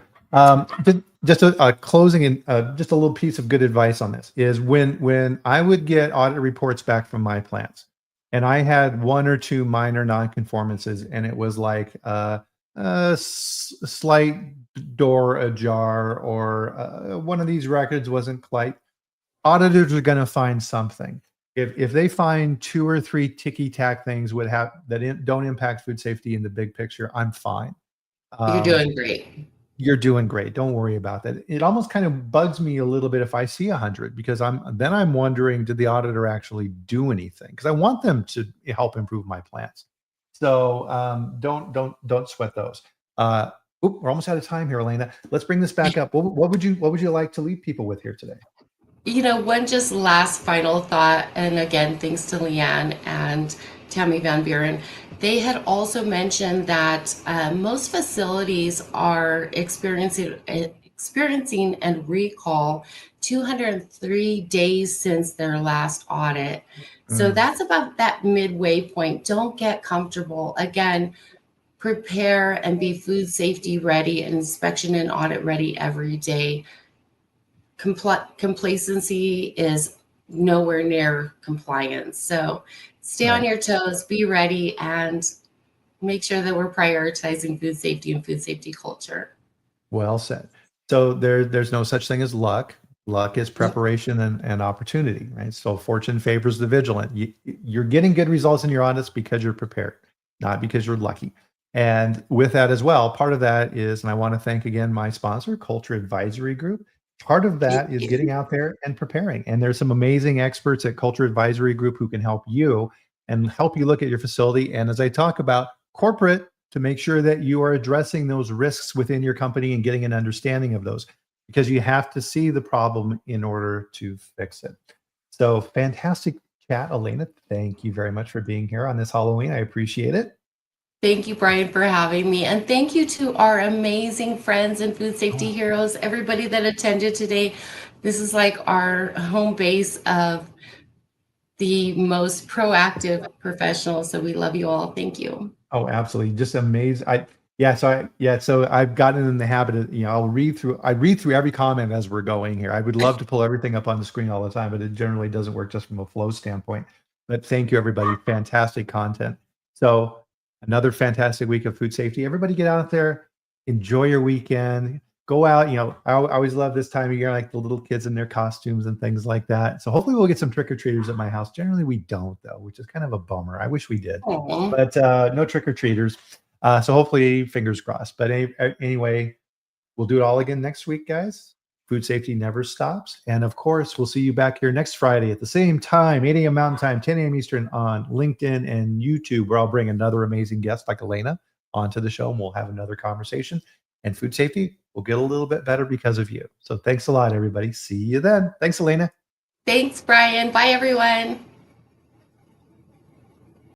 Just a closing and just a little piece of good advice on this is when I would get audit reports back from my plants, and I had one or two minor nonconformances, and it was like a slight door ajar, or one of these records wasn't quite. Auditors are going to find something. If they find two or three ticky-tack things that don't impact food safety in the big picture, I'm fine. You're doing great. You're doing great. Don't worry about that. It almost kind of bugs me a little bit if I see 100, because I'm wondering, did the auditor actually do anything? Because I want them to help improve my plants. So don't sweat those. We're almost out of time here, Elena. Let's bring this back up. What would you like to leave people with here today? One just last final thought, and again, thanks to Leanne and Tammy Van Buren. They had also mentioned that most facilities are experiencing and recall 203 days since their last audit. So that's about that midway point. Don't get comfortable. Again, prepare and be food safety ready and inspection and audit ready every day. Complacency is nowhere near compliance. So stay on your toes, be ready, and make sure that we're prioritizing food safety and food safety culture. Well said. So there's no such thing as luck. Luck is preparation and opportunity, right? So fortune favors the vigilant. You're getting good results in your audits because you're prepared, not because you're lucky. And with that as well, part of that is, and I want to thank again my sponsor, Culture Advisory Group. Part of that is getting out there and preparing. And there's some amazing experts at Culture Advisory Group who can help you and help you look at your facility. And as I talk about corporate to make sure that you are addressing those risks within your company and getting an understanding of those, because you have to see the problem in order to fix it. So fantastic chat, Elena. Thank you very much for being here on this Halloween. I appreciate it. Thank you, Bryan, for having me. And thank you to our amazing friends and food safety heroes, everybody that attended today. This is like our home base of the most proactive professionals. So we love you all. Thank you. Oh, absolutely. Just amazing. So I've gotten in the habit of, I read through every comment as we're going here. I would love to pull everything up on the screen all the time, but it generally doesn't work just from a flow standpoint. But thank you, everybody. Fantastic content. So another fantastic week of food safety. Everybody get out there, enjoy your weekend. Go out. I always love this time of year, like the little kids in their costumes and things like that. So hopefully we'll get some trick-or-treaters at my house. Generally we don't, though, which is kind of a bummer. I wish we did. Aw. But no trick-or-treaters. So hopefully, fingers crossed. But anyway, we'll do it all again next week, guys. Food safety never stops. And of course, we'll see you back here next Friday at the same time, 8 a.m. Mountain Time, 10 a.m. Eastern on LinkedIn and YouTube, where I'll bring another amazing guest like Elena onto the show, and we'll have another conversation. And food safety will get a little bit better because of you. So thanks a lot, everybody. See you then. Thanks, Elena. Thanks, Bryan. Bye, everyone.